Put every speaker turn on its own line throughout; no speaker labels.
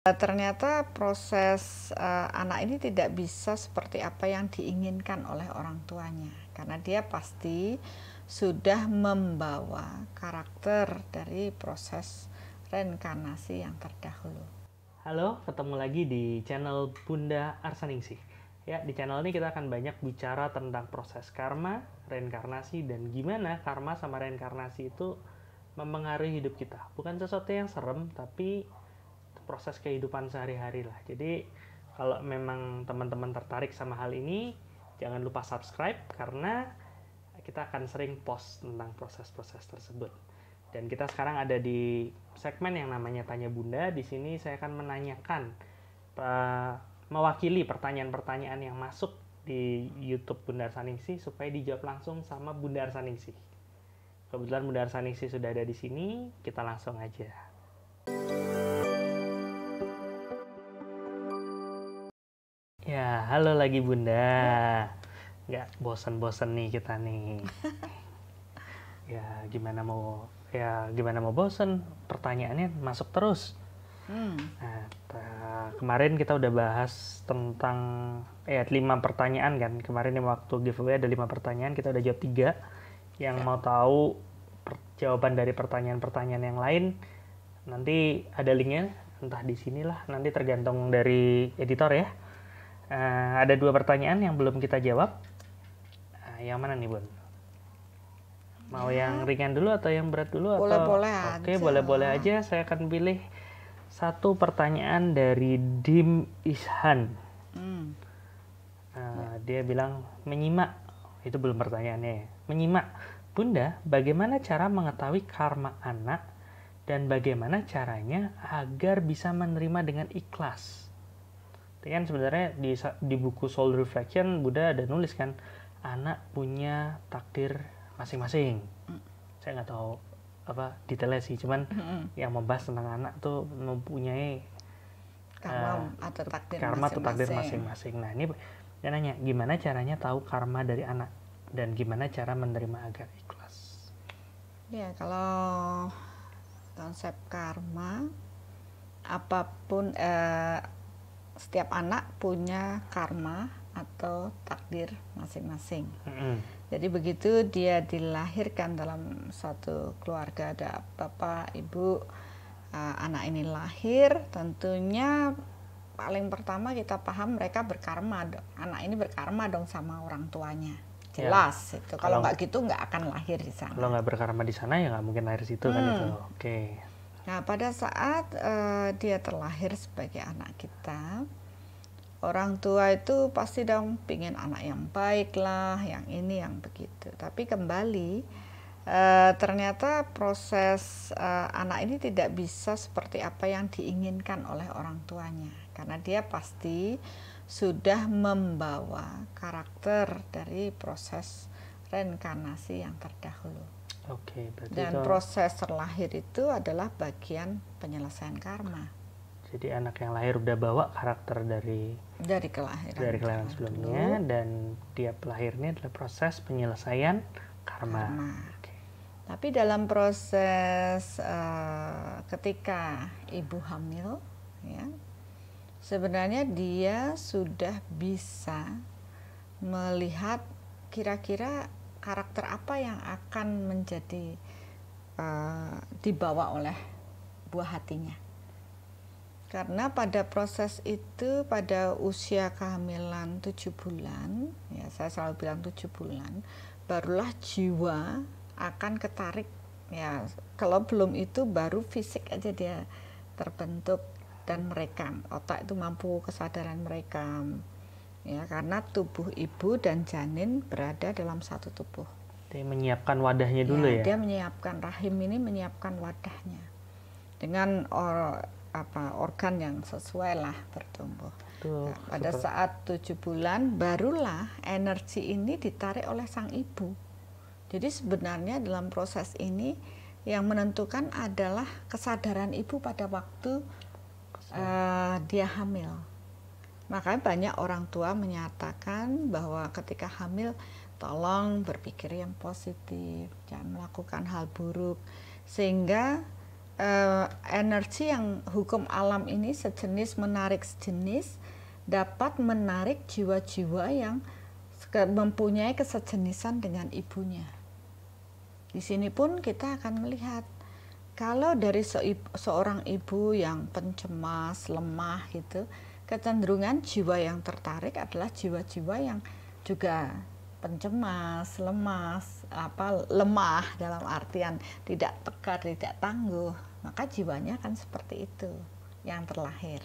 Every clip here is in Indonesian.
Ternyata proses anak ini tidak bisa seperti apa yang diinginkan oleh orang tuanya, karena dia pasti sudah membawa karakter dari proses reinkarnasi yang terdahulu.
Halo, ketemu lagi di channel Bunda Arsaningsih. Ya, di channel ini kita akan banyak bicara tentang proses karma, reinkarnasi, dan gimana karma sama reinkarnasi itu mempengaruhi hidup kita. Bukan sesuatu yang serem, tapi proses kehidupan sehari-hari lah. Jadi, kalau memang teman-teman tertarik sama hal ini, jangan lupa subscribe karena kita akan sering post tentang proses-proses tersebut. Dan kita sekarang ada di segmen yang namanya Tanya Bunda. Di sini saya akan menanyakan, mewakili pertanyaan-pertanyaan yang masuk di YouTube Bunda Arsaningsih supaya dijawab langsung sama Bunda Arsaningsih. Kebetulan Bunda Arsaningsih sudah ada di sini, kita langsung aja. Ya, halo lagi Bunda. Nggak bosen-bosen nih kita nih. Gimana mau bosen, pertanyaannya masuk terus. Nah, kemarin kita udah bahas tentang 5 pertanyaan kan. Kemarin yang waktu giveaway ada 5 pertanyaan, kita udah jawab 3. Yang mau tahu jawaban dari pertanyaan-pertanyaan yang lain, nanti ada linknya, entah di sinilah, nanti tergantung dari editor ya. Ada 2 pertanyaan yang belum kita jawab. Yang mana nih Bun? Mau yang ringan dulu atau yang berat dulu?
Boleh-boleh aja.
Oke, boleh-boleh aja. Saya akan pilih satu pertanyaan dari Dim Ishan. Dia bilang, menyimak. Itu belum pertanyaannya. Menyimak. Bunda, bagaimana cara mengetahui karma anak dan bagaimana caranya agar bisa menerima dengan ikhlas? Itu kan sebenarnya di buku Soul Reflection, Bunda ada nulis kan, anak punya takdir masing-masing. Saya nggak tahu apa detailnya sih, cuman yang membahas tentang anak tuh mempunyai
karma atau takdir
masing-masing. Nah, ini dia nanya, gimana caranya tahu karma dari anak dan gimana cara menerima agar ikhlas?
Ya, kalau konsep karma, apapun setiap anak punya karma atau takdir masing-masing. Jadi begitu dia dilahirkan dalam suatu keluarga, ada bapak, ibu, anak ini lahir, tentunya paling pertama kita paham mereka berkarma, anak ini berkarma dong sama orang tuanya, jelas ya. Itu kalau nggak gitu nggak akan lahir di sana.
Kalau nggak berkarma di sana ya nggak mungkin lahir situ kan itu. Oke.
Nah, pada saat dia terlahir sebagai anak kita, orang tua itu pasti dong pingin anak yang baik lah, yang ini, yang begitu. Tapi kembali, ternyata proses anak ini tidak bisa seperti apa yang diinginkan oleh orang tuanya. Karena dia pasti sudah membawa karakter dari proses reinkarnasi yang terdahulu.
Oke, berarti
dan proses terlahir itu adalah bagian penyelesaian karma.
Jadi anak yang lahir udah bawa karakter dari kelahiran sebelumnya, dan tiap lahirnya adalah proses penyelesaian karma.
Okay. Tapi dalam proses ketika ibu hamil, ya, sebenarnya dia sudah bisa melihat kira-kira karakter apa yang akan menjadi dibawa oleh buah hatinya. Karena pada proses itu, pada usia kehamilan 7 bulan, ya saya selalu bilang 7 bulan, barulah jiwa akan ketarik. Ya, kalau belum itu baru fisik aja dia terbentuk dan merekam. Otak itu mampu kesadaran merekam. Ya, karena tubuh ibu dan janin berada dalam satu tubuh.
Dia menyiapkan wadahnya dulu ya.
Dia menyiapkan, rahim ini menyiapkan wadahnya dengan organ yang sesuai lah bertumbuh. Nah, pada saat 7 bulan barulah energi ini ditarik oleh sang ibu. Jadi sebenarnya dalam proses ini yang menentukan adalah kesadaran ibu pada waktu dia hamil. Makanya banyak orang tua menyatakan bahwa ketika hamil tolong berpikir yang positif, jangan melakukan hal buruk, sehingga energi yang hukum alam ini sejenis menarik sejenis dapat menarik jiwa-jiwa yang mempunyai kesejenisan dengan ibunya. Di sini pun kita akan melihat kalau dari seorang ibu yang pencemas, lemah gitu, kecenderungan jiwa yang tertarik adalah jiwa-jiwa yang juga pencemas, lemah dalam artian tidak tegar, tidak tangguh, maka jiwanya akan seperti itu yang terlahir.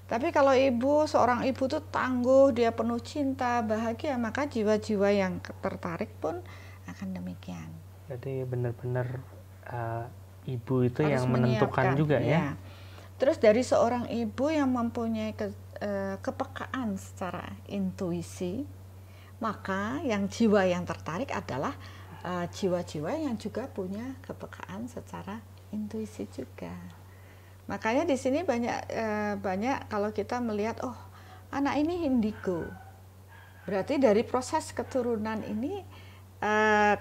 Tapi kalau seorang ibu tuh tangguh, dia penuh cinta, bahagia, maka jiwa-jiwa yang tertarik pun akan demikian.
Jadi benar-benar ibu itu
harus
yang menentukan juga ya.
Terus dari seorang ibu yang mempunyai kepekaan secara intuisi, maka yang jiwa yang tertarik adalah jiwa-jiwa yang juga punya kepekaan secara intuisi juga. Makanya di sini banyak kalau kita melihat, oh anak ini indigo, berarti dari proses keturunan ini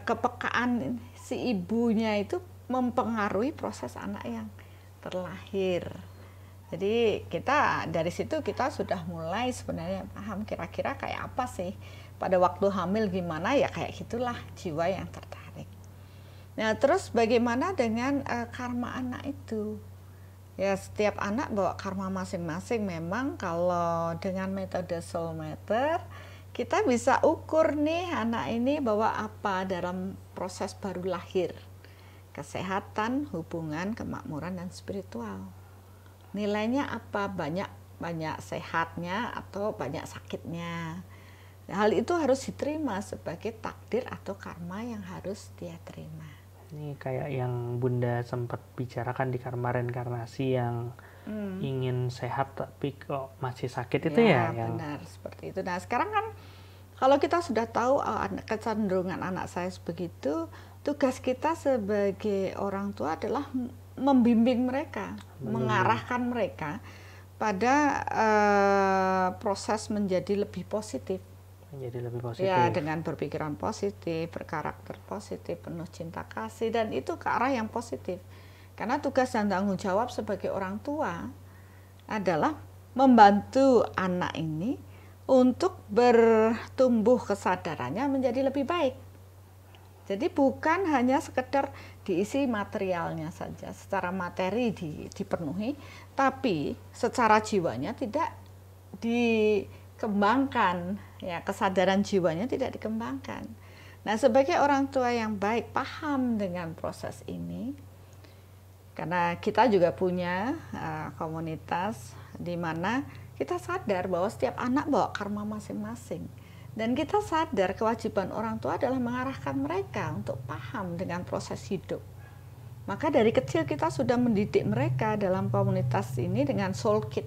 kepekaan si ibunya itu mempengaruhi proses anak yang terlahir. Jadi dari situ kita sudah mulai sebenarnya paham kira-kira kayak apa sih pada waktu hamil gimana, ya kayak gitulah jiwa yang tertarik. Nah terus bagaimana dengan karma anak itu? Ya setiap anak bawa karma masing-masing. Memang kalau dengan metode soul meter kita bisa ukur nih anak ini bawa apa dalam proses baru lahir. Kesehatan, hubungan, kemakmuran, dan spiritual. Nilainya apa? Banyak sehatnya atau banyak sakitnya. Hal itu harus diterima sebagai takdir atau karma yang harus dia terima.
Ini kayak yang Bunda sempat bicarakan di karma reinkarnasi yang ingin sehat tapi kok masih sakit itu ya?
Benar, seperti itu. Nah sekarang kan kalau kita sudah tahu kecenderungan anak saya begitu, tugas kita sebagai orang tua adalah membimbing mereka, mengarahkan mereka pada proses menjadi lebih positif. Ya, dengan berpikiran positif, berkarakter positif, penuh cinta kasih, dan itu ke arah yang positif. Karena tugas dan tanggung jawab sebagai orang tua adalah membantu anak ini untuk bertumbuh kesadarannya menjadi lebih baik. Jadi bukan hanya sekedar diisi materialnya saja, secara materi dipenuhi, tapi secara jiwanya tidak dikembangkan, ya kesadaran jiwanya tidak dikembangkan. Nah sebagai orang tua yang baik paham dengan proses ini, karena kita juga punya komunitas di mana kita sadar bahwa setiap anak bawa karma masing-masing. Dan kita sadar kewajiban orang tua adalah mengarahkan mereka untuk paham dengan proses hidup. Maka dari kecil kita sudah mendidik mereka dalam komunitas ini dengan soul kit,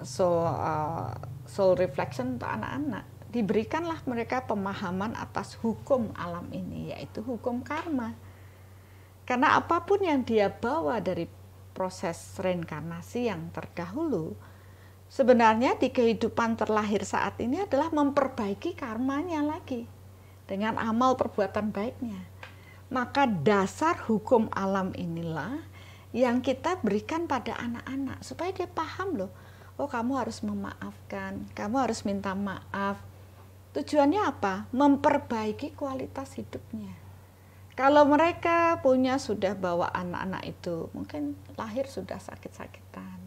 soul reflection untuk anak-anak. Diberikanlah mereka pemahaman atas hukum alam ini, yaitu hukum karma. Karena apapun yang dia bawa dari proses reinkarnasi yang terdahulu, sebenarnya di kehidupan terlahir saat ini adalah memperbaiki karmanya lagi dengan amal perbuatan baiknya. Maka dasar hukum alam inilah yang kita berikan pada anak-anak supaya dia paham loh, oh kamu harus memaafkan, kamu harus minta maaf. Tujuannya apa? Memperbaiki kualitas hidupnya. Kalau mereka sudah bawa anak-anak itu mungkin lahir sudah sakit-sakitan,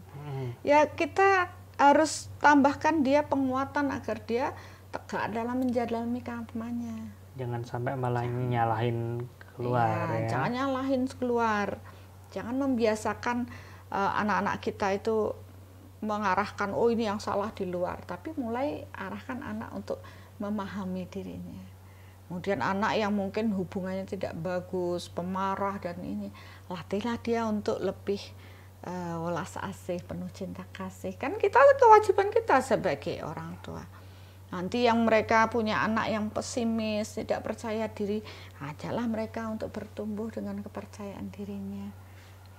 ya kita harus tambahkan dia penguatan agar dia tegak dalam menjalani karmanya.
Jangan sampai malah nyalahin keluar ya.
Jangan nyalahin keluar. Jangan membiasakan anak-anak kita itu mengarahkan, oh ini yang salah di luar. Tapi mulai arahkan anak untuk memahami dirinya. Kemudian anak yang mungkin hubungannya tidak bagus, pemarah dan ini, latihlah dia untuk lebih welas asih, penuh cinta kasih. Kan kewajiban kita sebagai orang tua. Nanti yang mereka punya anak yang pesimis, tidak percaya diri, ajalah mereka untuk bertumbuh dengan kepercayaan dirinya.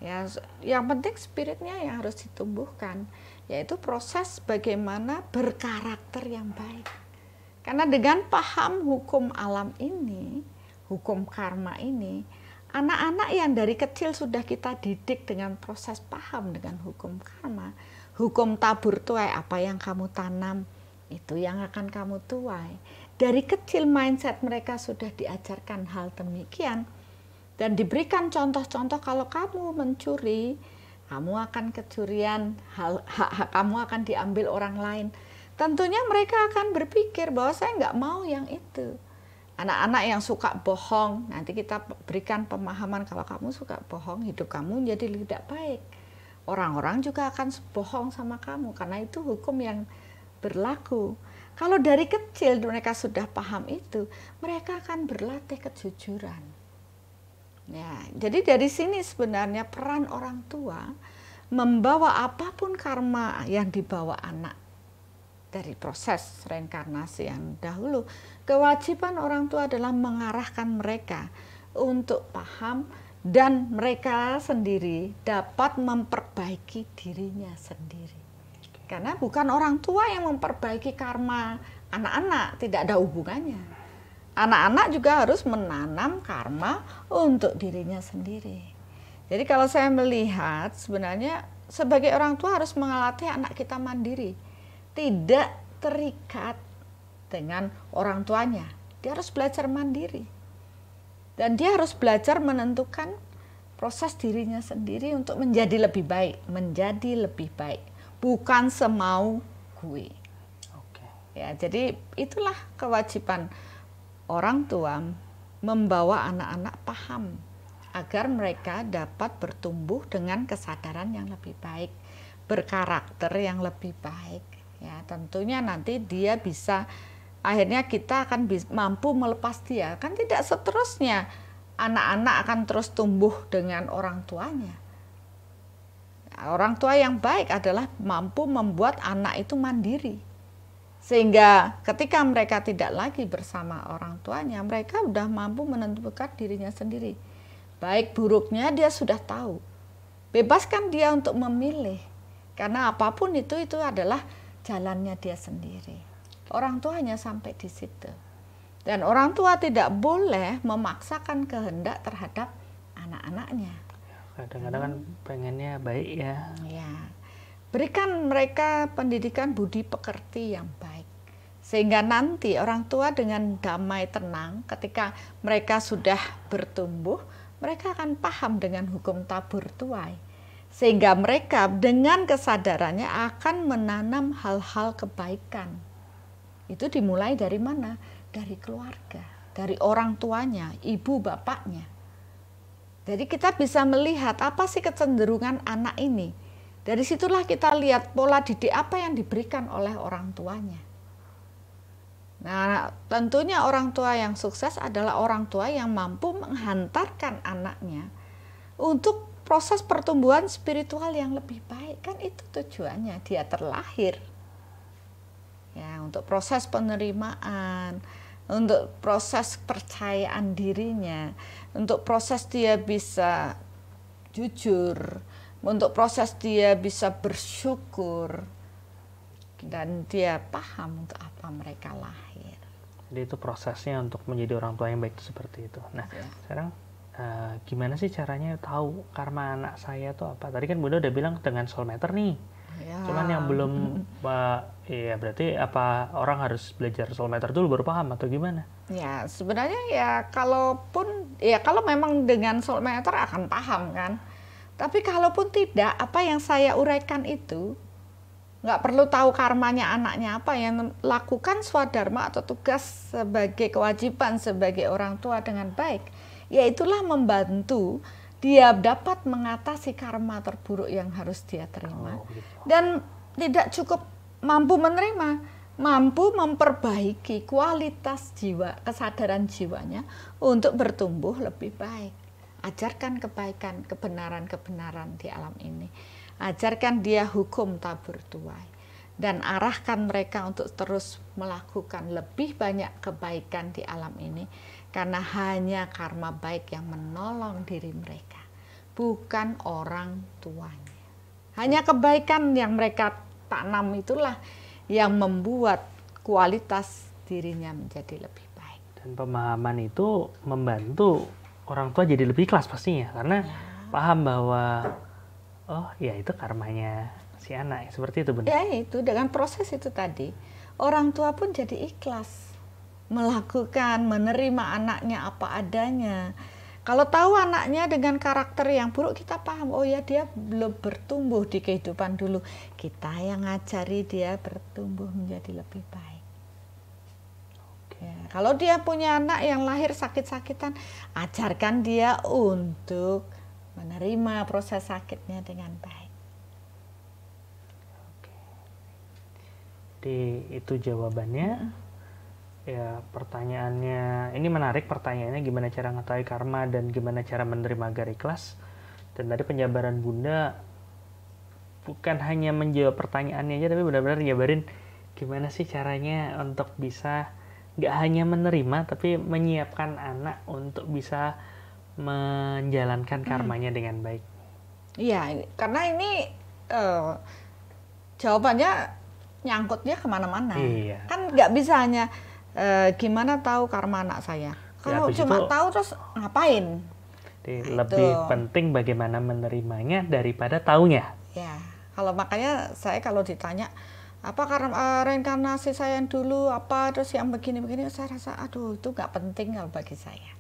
Ya, yang penting spiritnya yang harus ditumbuhkan, yaitu proses bagaimana berkarakter yang baik. Karena dengan paham hukum alam ini, hukum karma ini, Anak-anak yang dari kecil sudah kita didik dengan proses paham dengan hukum karma, hukum tabur tuai, apa yang kamu tanam itu yang akan kamu tuai. Dari kecil mindset mereka sudah diajarkan hal demikian dan diberikan contoh-contoh, kalau kamu mencuri, kamu akan kecurian, hak kamu akan diambil orang lain. Tentunya mereka akan berpikir bahwa saya nggak mau yang itu. Anak-anak yang suka bohong, nanti kita berikan pemahaman, kalau kamu suka bohong, hidup kamu jadi tidak baik. Orang-orang juga akan bohong sama kamu, karena itu hukum yang berlaku. Kalau dari kecil mereka sudah paham itu, mereka akan berlatih kejujuran. Ya, jadi dari sini sebenarnya peran orang tua membawa apapun karma yang dibawa anak dari proses reinkarnasi yang dahulu, kewajiban orang tua adalah mengarahkan mereka untuk paham dan mereka sendiri dapat memperbaiki dirinya sendiri. Karena bukan orang tua yang memperbaiki karma anak-anak, tidak ada hubungannya. Anak-anak juga harus menanam karma untuk dirinya sendiri. Jadi kalau saya melihat sebenarnya sebagai orang tua harus melatih anak kita mandiri, tidak terikat dengan orang tuanya. Dia harus belajar mandiri. Dan dia harus belajar menentukan proses dirinya sendiri untuk menjadi lebih baik. Menjadi lebih baik. Bukan semau gue. Ya, jadi itulah kewajiban orang tua, membawa anak-anak paham agar mereka dapat bertumbuh dengan kesadaran yang lebih baik, berkarakter yang lebih baik. Ya, tentunya nanti dia bisa, akhirnya kita akan mampu melepas dia. Kan tidak seterusnya anak-anak akan terus tumbuh dengan orang tuanya. Orang tua yang baik adalah mampu membuat anak itu mandiri. Sehingga ketika mereka tidak lagi bersama orang tuanya, mereka sudah mampu menentukan dirinya sendiri. Baik buruknya dia sudah tahu. Bebaskan dia untuk memilih. Karena apapun itu adalah jalannya dia sendiri. Orang tua hanya sampai di situ. Dan orang tua tidak boleh memaksakan kehendak terhadap anak-anaknya.
Kadang-kadang kan pengennya baik ya.
Ya. Berikan mereka pendidikan budi pekerti yang baik. Sehingga nanti orang tua dengan damai tenang ketika mereka sudah bertumbuh, mereka akan paham dengan hukum tabur tuai. Sehingga mereka dengan kesadarannya akan menanam hal-hal kebaikan. Itu dimulai dari mana? Dari keluarga, dari orang tuanya, ibu bapaknya. Jadi kita bisa melihat apa sih kecenderungan anak ini. Dari situlah kita lihat pola didik apa yang diberikan oleh orang tuanya. Nah, tentunya orang tua yang sukses adalah orang tua yang mampu menghantarkan anaknya untuk proses pertumbuhan spiritual yang lebih baik. Kan itu tujuannya dia terlahir. Ya, untuk proses penerimaan, untuk proses percayaan dirinya, untuk proses dia bisa jujur, untuk proses dia bisa bersyukur, dan dia paham untuk apa mereka lahir.
Jadi itu prosesnya untuk menjadi orang tua yang baik itu seperti itu. Nah,
Ya.
sekarang gimana sih caranya tahu karma anak saya tuh apa? Tadi kan Bunda udah bilang dengan soul meter nih.
Ya.
Cuman yang belum, ya berarti apa orang harus belajar soul meter dulu baru paham atau gimana?
Ya, sebenarnya ya kalaupun, ya kalau memang dengan soul meter akan paham kan. Tapi kalaupun tidak, apa yang saya uraikan itu, nggak perlu tahu karmanya anaknya apa, yang lakukan swadharma atau tugas sebagai kewajiban sebagai orang tua dengan baik, yaitulah membantu dia dapat mengatasi karma terburuk yang harus dia terima. Dan tidak cukup mampu menerima, mampu memperbaiki kualitas jiwa, kesadaran jiwanya untuk bertumbuh lebih baik. Ajarkan kebaikan, kebenaran-kebenaran di alam ini. Ajarkan dia hukum tabur tuai. Dan arahkan mereka untuk terus melakukan lebih banyak kebaikan di alam ini. Karena hanya karma baik yang menolong diri mereka. Bukan orang tuanya. Hanya kebaikan yang mereka tanam itulah yang membuat kualitas dirinya menjadi lebih baik.
Dan pemahaman itu membantu orang tua jadi lebih ikhlas pastinya, karena
Ya.
paham bahwa oh ya itu karmanya si anak, seperti itu Bunda.
Ya itu dengan proses itu tadi, orang tua pun jadi ikhlas melakukan, menerima anaknya apa adanya. Kalau tahu anaknya dengan karakter yang buruk, kita paham, oh ya dia belum bertumbuh di kehidupan dulu. Kita yang ngajari dia bertumbuh menjadi lebih baik. Ya, kalau dia punya anak yang lahir sakit-sakitan, ajarkan dia untuk menerima proses sakitnya dengan baik.
Jadi itu jawabannya. Ya, pertanyaannya ini menarik, pertanyaannya gimana cara mengetahui karma dan gimana cara menerima agar ikhlas. Dan tadi penjabaran Bunda bukan hanya menjawab pertanyaannya aja, tapi benar-benar nyabarin gimana sih caranya untuk bisa nggak hanya menerima, tapi menyiapkan anak untuk bisa menjalankan karmanya dengan baik.
Iya, karena ini jawabannya nyangkutnya kemana-mana.
Iya.
Kan nggak bisa hanya gimana tahu karma anak saya. Kalau
habis
cuma
itu-
tahu terus ngapain?
Jadi
Nah,
lebih
itu.
penting bagaimana menerimanya daripada taunya.
Ya, kalau makanya saya kalau ditanya apa karena reinkarnasi saya yang dulu apa terus yang begini-begini, saya rasa aduh itu nggak penting kalau bagi saya.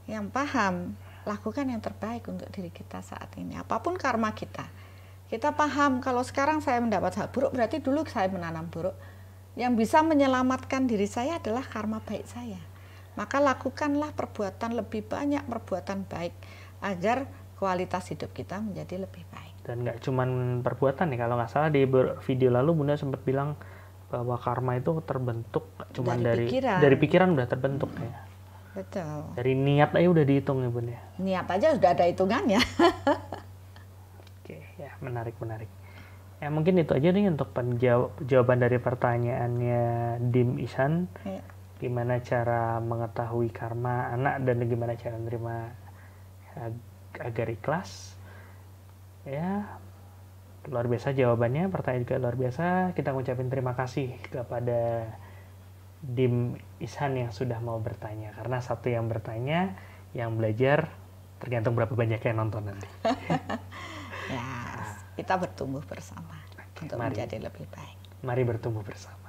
Yang paham, lakukan yang terbaik untuk diri kita saat ini. Apapun karma kita. Kita paham kalau sekarang saya mendapat hal buruk, berarti dulu saya menanam buruk. Yang bisa menyelamatkan diri saya adalah karma baik saya. Maka lakukanlah perbuatan lebih banyak, perbuatan baik agar kualitas hidup kita menjadi lebih baik.
Dan nggak cuman perbuatan nih, kalau nggak salah di video lalu Bunda sempat bilang bahwa karma itu terbentuk nggak cuman dari pikiran udah terbentuk ya.
Betul.
Dari niat aja udah dihitung ya Bunda.
Niat aja sudah ada hitungannya.
Oke, ya menarik. Ya mungkin itu aja nih untuk jawaban dari pertanyaannya Dim Ihsan.
Ya.
Gimana cara mengetahui karma anak dan gimana cara menerima agar ikhlas. Ya, luar biasa jawabannya, pertanyaan juga luar biasa. Kita ngucapin terima kasih kepada Dim Ihsan yang sudah mau bertanya, karena satu yang bertanya, yang belajar tergantung berapa banyak yang nonton nanti.
Ya, kita bertumbuh bersama untuk
mari.
menjadi lebih baik.
Mari bertumbuh bersama.